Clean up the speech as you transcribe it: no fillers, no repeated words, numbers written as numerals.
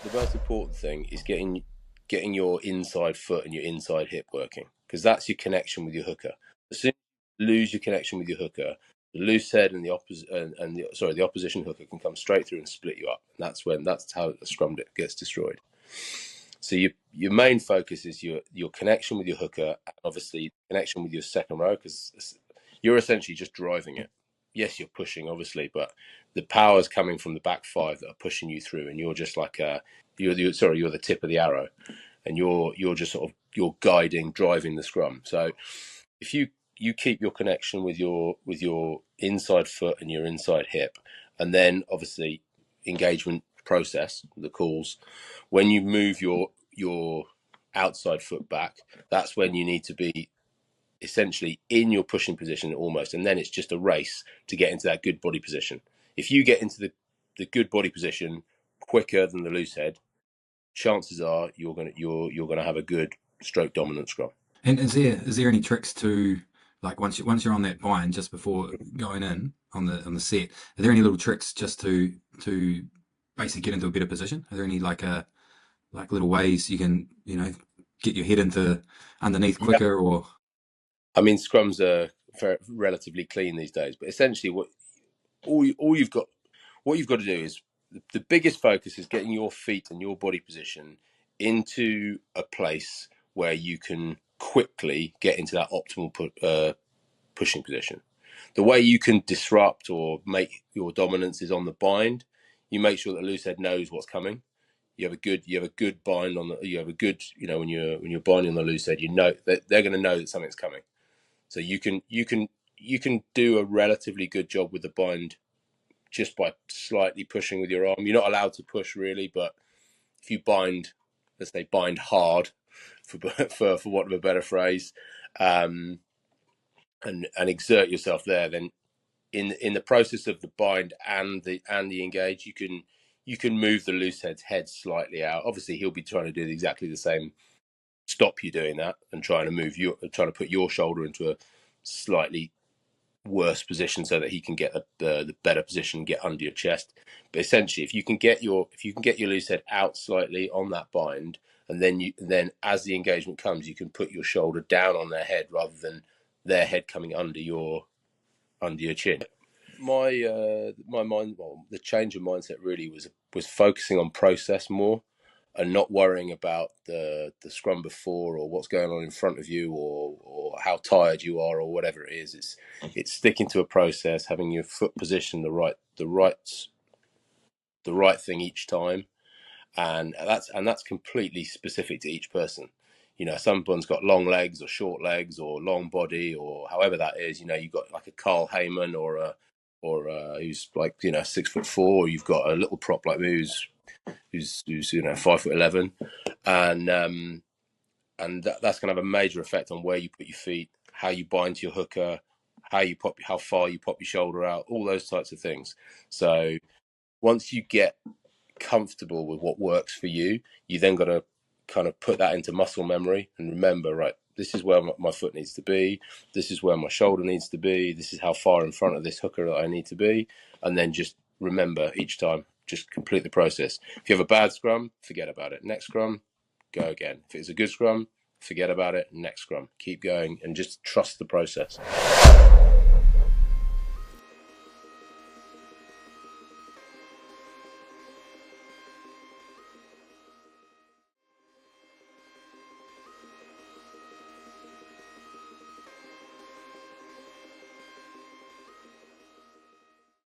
The most important thing is getting your inside foot and your inside hip working, because that's your connection with your hooker. As soon as you lose your connection with your hooker, the loose head and the opposition hooker can come straight through and split you up. And that's how the scrum gets destroyed. So your main focus is your connection with your hooker, and obviously connection with your second row, because you're essentially just driving it. Yes, you're pushing, obviously, but the power's coming from the back five that are pushing you through, and you're just like you're the tip of the arrow, and you're just sort of you're guiding, driving the scrum. So if you keep your connection with your inside foot and your inside hip, and then obviously engagement process, the calls, when you move your outside foot back, that's when you need to be essentially in your pushing position almost, and then it's just a race to get into that good body position. If you get into the good body position quicker than the loose head, chances are you're gonna have a good stroke dominant scrum. And is there any tricks to, like, once you're on that bind just before going in on the set? Are there any little tricks just to basically get into a better position? Are there any like little ways you can get your head into underneath Yeah, quicker or? I mean scrums are relatively clean these days, but essentially all you've got to do is the biggest focus is getting your feet and your body position into a place where you can quickly get into that optimal pushing position. The way you can disrupt or make your dominance is on the bind. You make sure that the loose head knows what's coming. You have a good bind on the. You have a good when you're binding on the loose head, you know that they're going to know that something's coming. So you can do a relatively good job with the bind just by slightly pushing with your arm. You're not allowed to push really, but if you bind, let's say bind hard, for want of a better phrase, and exert yourself there, then in the process of the bind and the engage, you can move the loose head's head slightly out. Obviously, he'll be trying to do exactly the same. Stop you doing that and trying to put your shoulder into a slightly worse position so that he can get the better position, get under your chest. But essentially, if you can get your loose head out slightly on that bind, and then as the engagement comes, you can put your shoulder down on their head rather than their head coming under your chin. My mind, well, the change of mindset really was focusing on process more, and not worrying about the scrum before or what's going on in front of you, or how tired you are or whatever it is. It's sticking to a process, having your foot position the right thing each time, and that's completely specific to each person. Someone's got long legs or short legs or long body or however that is. You've got like a Carl Heyman who's like 6'4", or you've got a little prop like me who's 5'11", and that's going to have a major effect on where you put your feet, how you bind to your hooker, how far you pop your shoulder out, all those types of things. So once you get comfortable with what works for you, you then got to kind of put that into muscle memory and remember, right, this is where my foot needs to be, this is where my shoulder needs to be, this is how far in front of this hooker that I need to be, and then just remember each time, just complete the process. If you have a bad scrum, forget about it. Next scrum, go again. If it's a good scrum, forget about it. Next scrum, keep going, and just trust the process.